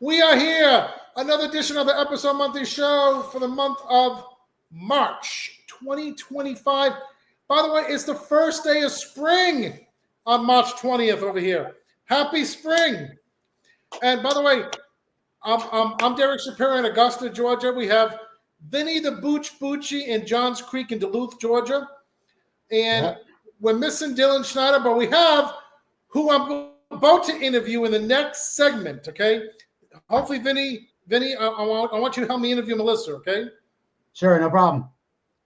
We are here. Another edition of the Episode Monthly Show for the month of March 2025. By the way, it's the first day of spring on March 20th over here. Happy spring. And by the way, I'm Derek Shapiro in Augusta, Georgia. We have Vinny the Booch Bucci in Johns Creek in Duluth, Georgia. And we're missing Dylan Schneider, but we have who I'm about to interview in the next segment, okay? Hopefully, Vinny, I want you to help me interview Milyssa, okay? Sure, no problem.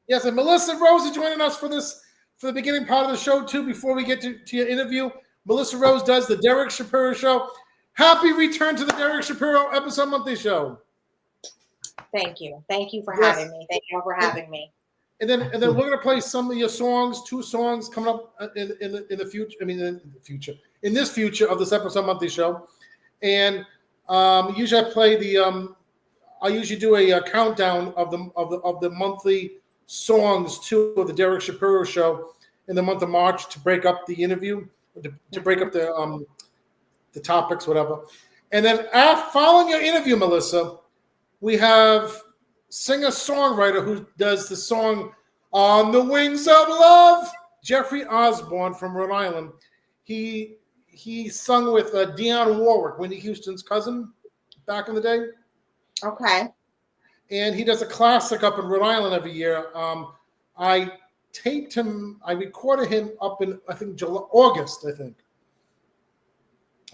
Yes, and Milyssa Rose is joining us for the beginning part of the show, too, before we get to your interview. Milyssa Rose does the Derek Shapiro Show. Happy return to the Derek Shapiro Episode Monthly Show. Thank you. Thank you for having me. Thank you for having me. And then we're going to play some of your songs, 2 songs coming up in the future. I mean, in this future of this Episode Monthly Show. And usually I play I usually do a countdown of the monthly songs too of the Derek Shapiro Show in the month of March to break up the interview, to break up the topics, whatever. And then following your interview, Milyssa, we have singer-songwriter who does the song "On the Wings of Love," Jeffrey Osborne from Rhode Island. He sung with Dionne Warwick, Whitney Houston's cousin, back in the day. Okay. And he does a classic up in Rhode Island every year. I recorded him up in, I think, August, I think.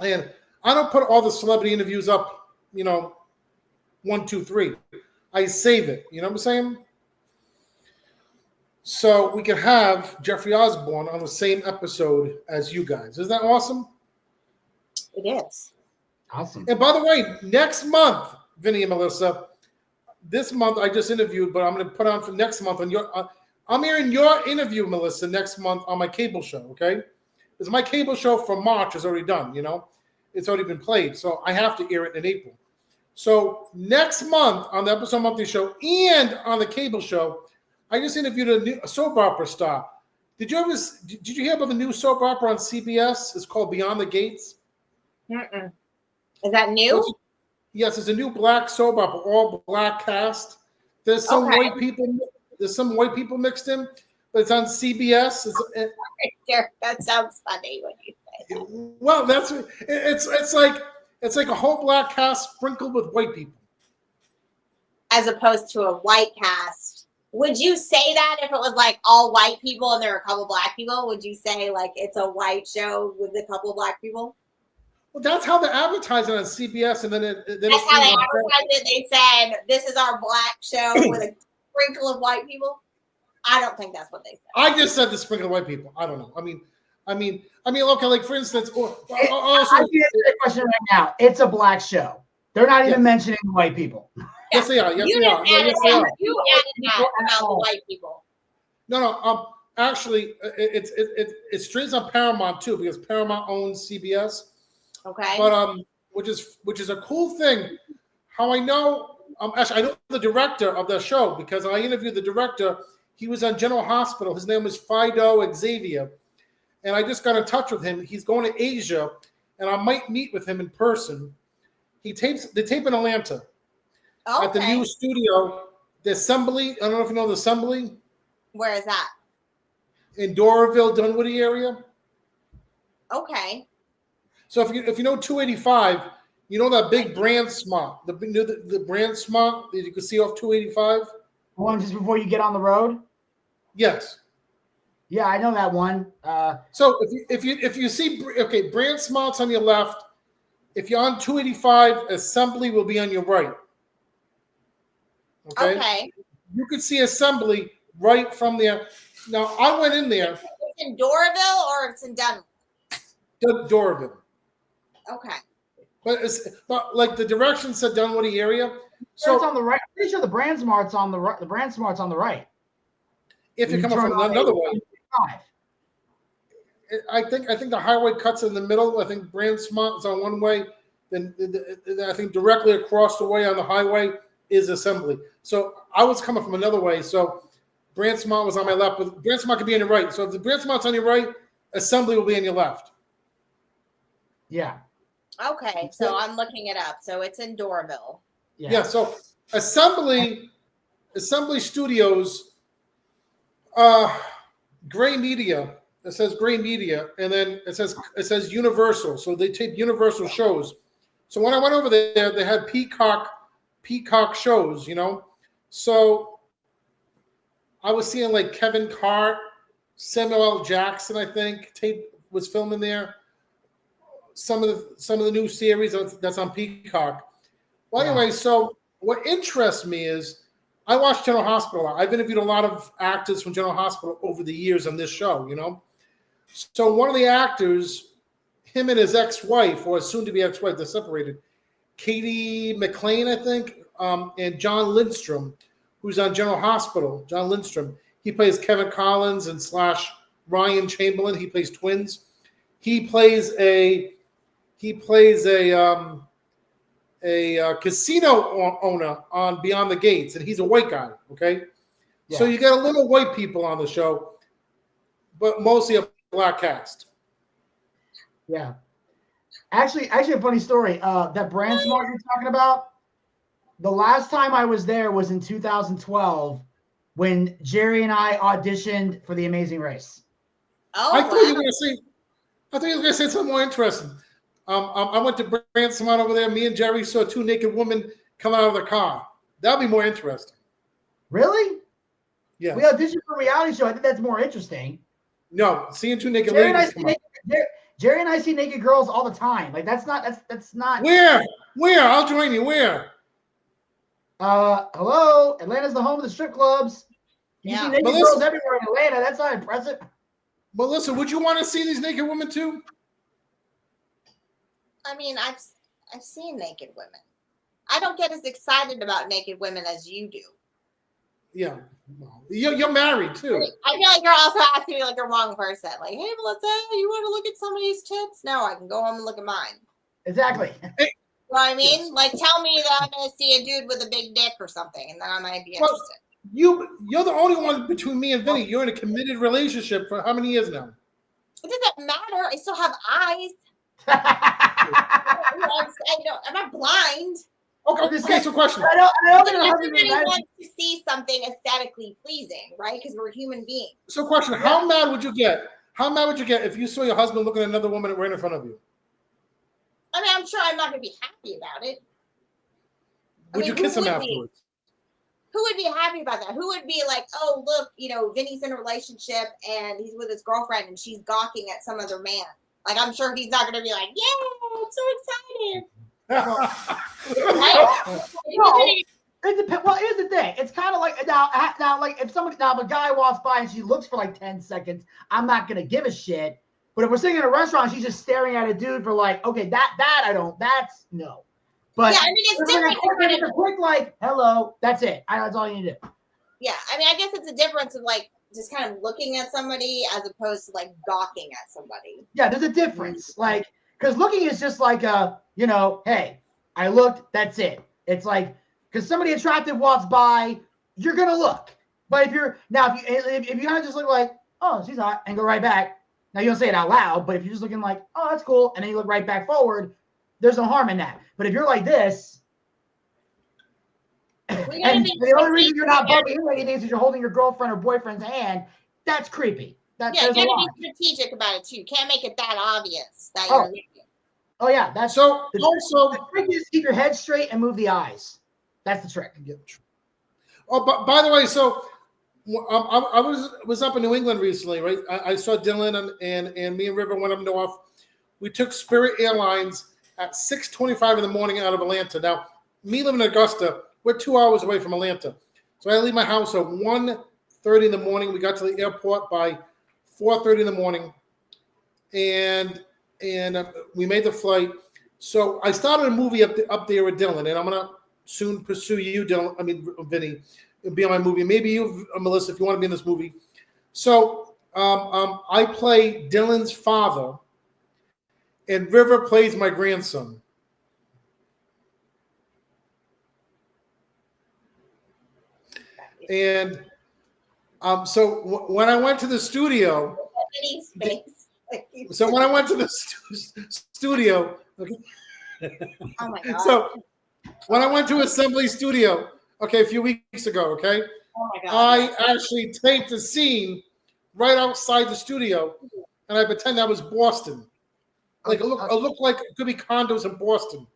And I don't put all the celebrity interviews up, 1, 2, 3. I save it. You know what I'm saying? So we can have Jeffrey Osborne on the same episode as you guys. Isn't that awesome? It is. Awesome. And by the way, next month, Vinny and Milyssa, this month I just interviewed, but I'm going to put on for next month on your. I'm airing your interview, Milyssa, next month on my cable show. Okay, because my cable show for March is already done. It's already been played, so I have to air it in April. So next month on the Episode Monthly Show and on the cable show, I just interviewed a soap opera star. Did you hear about the new soap opera on CBS? It's called Beyond the Gates. Mm-mm. Is that new? Yes, it's a new black soap opera, all black cast. There's some white people. There's some white people mixed in, but it's on CBS. That sounds funny when you say that. Well, it's like a whole black cast sprinkled with white people, as opposed to a white cast. Would you say that if it was like all white people and there were a couple black people? Would you say like it's a white show with a couple black people? Well, that's how they advertise it on CBS, and then that's how they advertised it. They said this is our black show with a sprinkle of white people. I don't think that's what they said. I just said the sprinkle of white people. I don't know. I mean, okay, like for instance, I'll answer the question right now. It's a black show. They're not even mentioning the white people. Yes, they are. Yes, you they are. You yes, they are. added that about the white people. No. Actually, it streams on Paramount too because Paramount owns CBS. Okay. But which is a cool thing. How I know, actually, I know the director of the show because I interviewed the director. He was on General Hospital. His name was Fido Xavier, and I just got in touch with him. He's going to Asia, and I might meet with him in person. They tape in Atlanta at the new studio, the Assembly. I don't know if you know the Assembly. Where is that? In Doraville, Dunwoody area. Okay. So if you know 285, you know that big brand smart, the brand smart that you can see off 285. The one just before you get on the road. Yes. Yeah, I know that one. So if you see brand smart's on your left. If you're on 285, Assembly will be on your right. Okay. You could see Assembly right from there. Now I went in there. It's in Doraville or it's in Dunwoody? Doraville. Okay. But like the directions said Dunwoody area. So it's on the right. I'm pretty sure the brand smart's on the right. The brand smart's on the right. If you're coming from another way. I think the highway cuts in the middle. I think Brand Smart is on one way. Then I think directly across the way on the highway is Assembly. So I was coming from another way. So Brand Smart was on my left, but Brand Smart could be on your right. So if the Brand Smart's on your right, Assembly will be on your left. Yeah. Okay, so I'm looking it up. So it's in Doraville. Yeah. So Assembly Studios, Gray Media. It says Gray Media, and then it says Universal. So they tape Universal shows. So when I went over there, they had Peacock shows. So I was seeing like Kevin Hart, Samuel L. Jackson, I think, tape was filming there. Some of the new series that's on Peacock. Well, anyway, so what interests me is I watch General Hospital. I've interviewed a lot of actors from General Hospital over the years on this show, So one of the actors, him and his ex-wife, or soon-to-be ex-wife, they're separated, Katie McLean, I think, and John Lindstrom, who's on General Hospital. John Lindstrom, he plays Kevin Collins and / Ryan Chamberlain. He plays twins. He plays a casino owner on Beyond the Gates, and he's a white guy. Okay, so you got a little white people on the show, but mostly a black cast. Yeah. Actually, a funny story. That brand smart you're talking about. The last time I was there was in 2012 when Jerry and I auditioned for The Amazing Race. Oh, I thought you were going to say something more interesting. I went to Brand Smart over there. Me and Jerry saw 2 naked women come out of the car. That'd be more interesting. Really? Yeah. We auditioned for a reality show. I think that's more interesting. No, seeing 2 naked ladies come out. Jerry and I see naked girls all the time. Like that's not. Where? I'll join you. Where? Hello, Atlanta's the home of the strip clubs. You see naked girls everywhere in Atlanta. That's not impressive. Melissa, would you want to see these naked women too? I mean, I've seen naked women. I don't get as excited about naked women as you do. Yeah, well, you're married too. I feel like you're also asking me like the wrong person. Like, hey, Melissa, you want to look at somebody's tits? No, I can go home and look at mine. Exactly. Hey, You know what I mean? Yes. Like, tell me that I'm going to see a dude with a big dick or something, and then I might be interested. You're the only one between me and Vinny. You're in a committed relationship for how many years now? It doesn't matter. I still have eyes. I'm not blind. Okay, so question. I don't think everybody wants to see something aesthetically pleasing, right? Because we're human beings. So question, how mad would you get? How mad would you get if you saw your husband looking at another woman right in front of you? I mean, I'm sure I'm not going to be happy about it. Would you kiss him afterwards? Who would be happy about that? Who would be like, oh, look, Vinny's in a relationship and he's with his girlfriend and she's gawking at some other man. Like, I'm sure he's not going to be like, yeah, I'm so excited. It depends. Well, here's the thing. It's kind of like now, like if a guy walks by and she looks for like 10 seconds, I'm not going to give a shit. But if we're sitting in a restaurant, she's just staring at a dude for like, okay, that's no. But yeah, I mean, it's different. It's a quick like, hello, that's it. That's all you need to do. Yeah, I mean, I guess it's a difference of like just kind of looking at somebody as opposed to like gawking at somebody. Yeah, there's a difference. Like, because looking is just like hey, I looked, that's it. It's like, because somebody attractive walks by, you're gonna look. But if you kind of just look like, oh, she's hot, and go right back. Now you don't say it out loud, but if you're just looking like, oh, that's cool, and then you look right back forward, there's no harm in that. But if you're like this, and the only reason you're not bumping into anything is because you're holding your girlfriend or boyfriend's hand, that's creepy. You gotta be strategic about it too. You can't make it that obvious that you're looking. Oh yeah, that's so. The trick is keep your head straight and move the eyes. That's the trick. Oh, but by the way, so I was up in New England recently, right? I saw Dylan and me and River went up north. We took Spirit Airlines at 6:25 in the morning out of Atlanta. Now, me living in Augusta, we're 2 hours away from Atlanta. So I leave my house at 1:30 in the morning. We got to the airport by 4:30 in the morning. And we made the flight. So I started a movie up there with Dylan, and I'm going to soon pursue you, Dylan. I mean, Vinny, be on my movie. Maybe you, Milyssa, if you want to be in this movie. So I play Dylan's father, and River plays my grandson. And so when I went to the studio, okay, Oh my god. So when I went to Assembly Studio, okay, a few weeks ago, okay, Oh my god. I actually taped a scene right outside the studio, and I pretend that was Boston. Like it looked like it could be condos in Boston.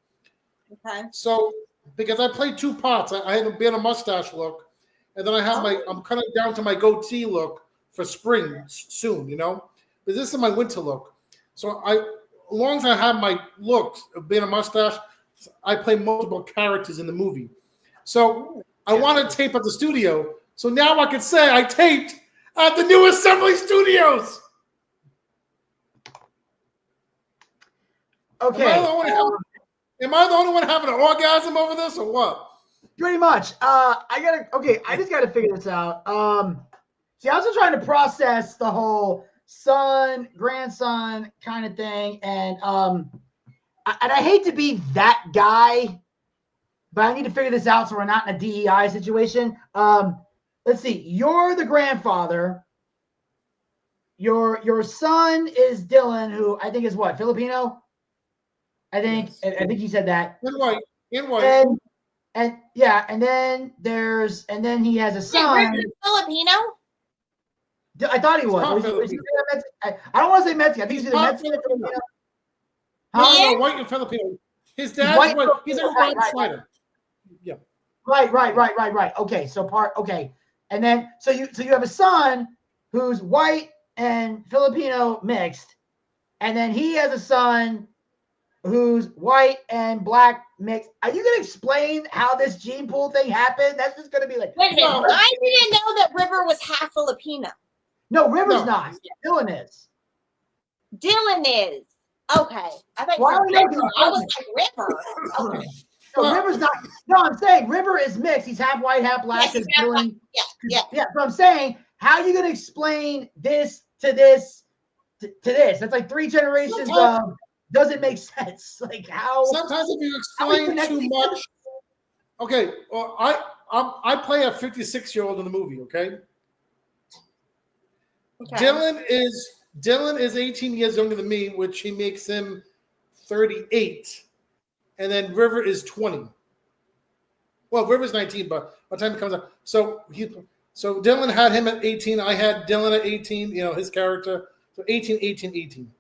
Okay. So because I played two parts, I have a beard and mustache look, and then I have I'm cutting down to my goatee look for spring soon, you know. But this is my winter look. So as long as I have my looks of being a mustache, I play multiple characters in the movie. So I want to tape at the studio. So now I can say I taped at the new Assembly Studios. Okay. Am I the only one having an orgasm over this or what? Pretty much. I just gotta figure this out. See, I was just trying to process the whole son, grandson kind of thing. And I hate to be that guy, but I need to figure this out so we're not in a DEI situation. Let's see. You're the grandfather. Your son is Dylan, who I think is what, Filipino? I think he said that. In white. And yeah, and then he has a son. Wait, Filipino? I thought he was. I don't want to say Mexican. I think he's either Mexican or Filipino. No, white and Filipino. His dad's white. He's a white fighter. Yeah. Right. Okay, and then so you have a son who's white and Filipino mixed, and then he has a son who's white and black mixed. Are you gonna explain how this gene pool thing happened? That's just gonna be like. Wait a minute. I didn't know that River was half Filipino. No, River's not. Dylan is. Dylan is. Okay. I thought Well, you said River. I was like River. Okay. No, River's not. No, I'm saying River is mixed. He's half white, half black. Yes, Dylan, yeah. So I'm saying, how are you gonna explain this to this to this? That's like 3 generations of. Doesn't make sense. Like how? Sometimes if you explain too much. Okay, well, I play a 56-year-old in the movie. Okay. Dylan is 18 years younger than me, which he makes him 38, and then River is 20. Well, River's 19, but by the time it comes out, so Dylan had him at 18. I had Dylan at 18. You know his character. So 18.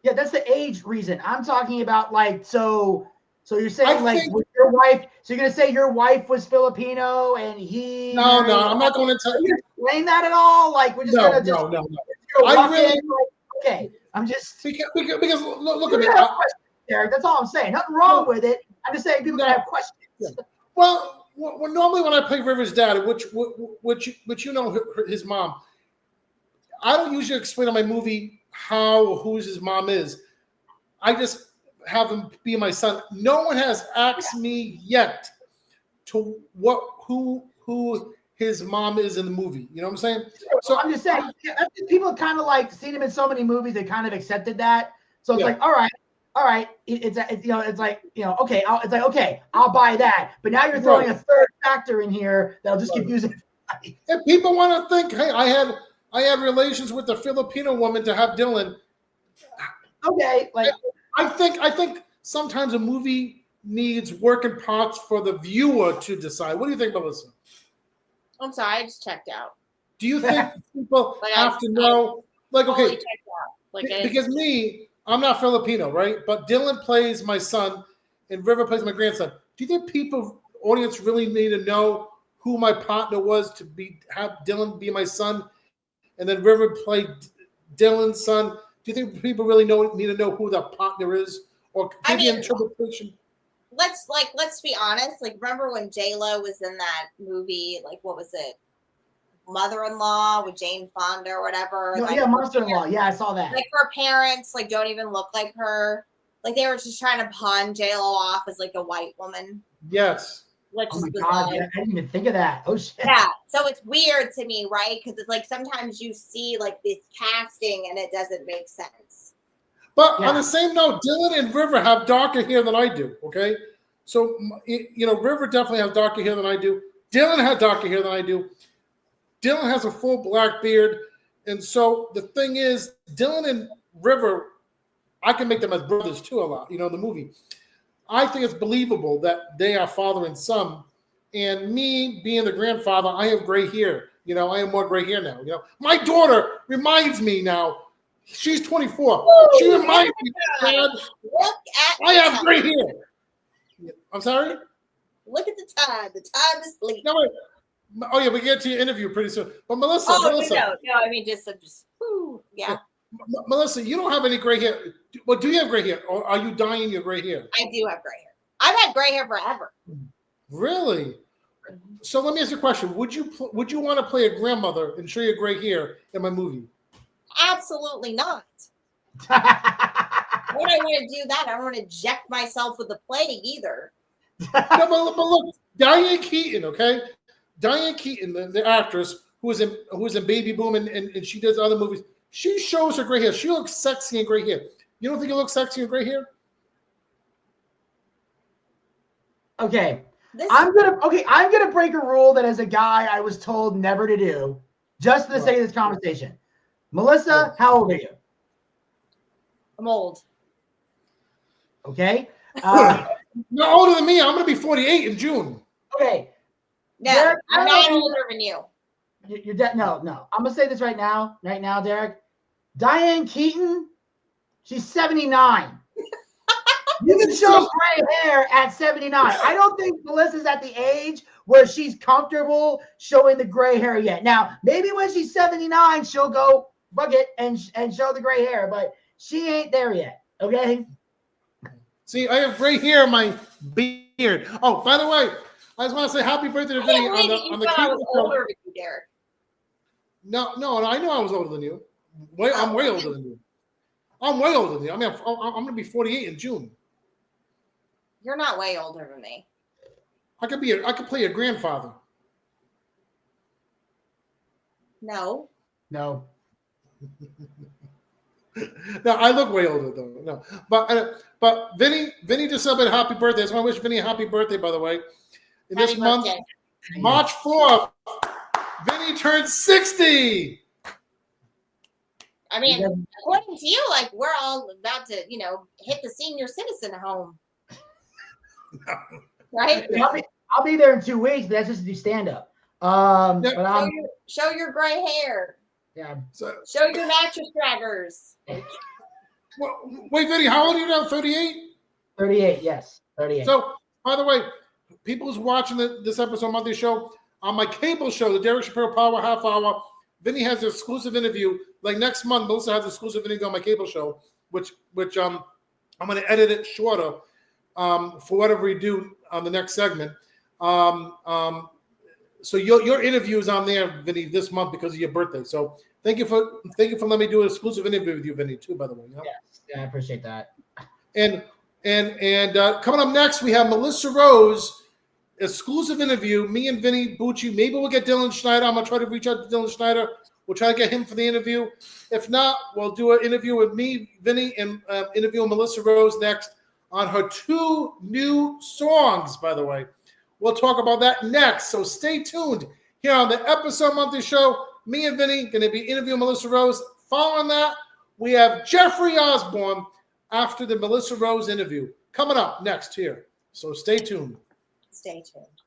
Yeah, that's the age reason. I'm talking about like so you're saying with your wife. So you're gonna say your wife was Filipino and he. No, I'm not going to tell you. Explain that at all? Like we're just gonna just. No. I really okay. I'm just because look at me. Derek, that's all I'm saying. Nothing wrong with it. I'm just saying people can have questions. Yeah. Well, normally when I play River's dad, which you know his mom, I don't usually explain in my movie who's his mom is. I just have him be my son. No one has asked me yet to who his mom is in the movie. You know what I'm saying? So I'm just saying people kind of like seen him in so many movies, they kind of accepted that. So it's like, all right. It's like, okay, I'll buy that. But now you're throwing a third factor in here that'll just confuse it. If people want to think, hey, I had relations with a Filipino woman to have Dylan. Okay, like I think sometimes a movie needs working parts for the viewer to decide. What do you think, Milyssa? I'm sorry, I just checked out. Do you think people have to know? Because I'm not Filipino, right? But Dylan plays my son, and River plays my grandson. Do you think audience really need to know who my partner was to have Dylan be my son? And then River played Dylan's son. Do you think people really need to know who the partner is, or interpretation? Let's be honest. Like, remember when J-Lo was in that movie? Like, what was it? Mother-in-Law with Jane Fonda or whatever. No, Monster-in-Law. Yeah, I saw that. Like her parents, like don't even look like her. Like they were just trying to pawn J-Lo off as like a white woman. Yes. Which oh my God, yeah, I didn't even think of that. Oh shit. Yeah, so it's weird to me, right? Because it's like sometimes you see like this casting and it doesn't make sense. But on the same note, Dylan and River have darker hair than I do. Okay, so River definitely has darker hair than I do. Dylan has darker hair than I do. Dylan has a full black beard, and so the thing is, Dylan and River, I can make them as brothers too a lot. The movie. I think it's believable that they are father and son. And me being the grandfather, I have gray hair. You know, I have more gray hair now. You know, my daughter reminds me now. She's 24. Woo, she reminds me, Dad, look at I have gray hair. I'm sorry? Look at the time. The time is fleeting. No, wait. Oh, yeah, we get to your interview pretty soon. But Milyssa, No, I mean, just yeah. Milyssa, you don't have any gray hair. Well, do you have gray hair? Or are you dyeing your gray hair? I do have gray hair. I've had gray hair forever. Really? So let me ask you a question. Would you want to play a grandmother and show your gray hair in my movie? Absolutely not. Why would I want to do that? I don't want to inject myself with the plague either. No, but look, Diane Keaton, okay? Diane Keaton, the actress who was in Baby Boom and she does other movies, she shows her gray hair. She looks sexy in gray hair. You don't think you look sexy in gray hair? Okay. I'm gonna break a rule that as a guy I was told never to do, just for the sake of this conversation. Milyssa, how old are you? I'm old. Okay. You're older than me. I'm gonna be 48 in June. Okay. No, Derek, I'm not older than you. You're dead. No. I'm gonna say this right now, Derek. Diane Keaton, she's 79. You can show gray hair at 79. I don't think Melyssa's at the age where she's comfortable showing the gray hair yet. Now, maybe when she's 79, she'll go bug it and show the gray hair, but she ain't there yet. Okay. See, I have gray hair in my beard. Oh, by the way, I just want to say happy birthday to Vinny on the cable show. Older than you, Derek. No, I know I was older than you. I'm way older than you. I'm way older than you. I mean, I'm going to be 48 in June. You're not way older than me. I could play a grandfather. No. No. No, I look way older though. No, but Vinny just celebrated happy birthday. I just want to wish Vinny a happy birthday, by the way. In this month, March 4th, Vinny turns 60. I mean, according to you, like we're all about to, hit the senior citizen home. No. Right? I'll be there in 2 weeks, but that's just to do stand up. But show your gray hair. Yeah. Show your mattress draggers. Well, wait, Vinny, how old are you now? 38? 38, yes. 38. So, by the way, people who's watching this episode of Monday Show, on my cable show, the Derek Shapiro Power Half Hour, Vinny has an exclusive interview. Like next month, Milyssa has an exclusive interview on my cable show, which I'm going to edit it shorter for whatever we do on the next segment. So your interview is on there, Vinny, this month because of your birthday. So thank you for letting me do an exclusive interview with you, Vinny, too. By the way, Yes, yeah, I appreciate that. And coming up next, we have Milyssa Rose, exclusive interview. Me and Vinny, Bucci. Maybe we'll get Dylan Schneider. I'm gonna try to reach out to Dylan Schneider. We'll try to get him for the interview. If not, we'll do an interview with me, Vinny, and interview Milyssa Rose next on her 2 new songs. By the way. We'll talk about that next. So stay tuned here on the episode Monthly Show. Me and Vinny going to be interviewing Milyssa Rose. Following that, we have Jeffrey Osborne after the Milyssa Rose interview coming up next here. So stay tuned. Stay tuned.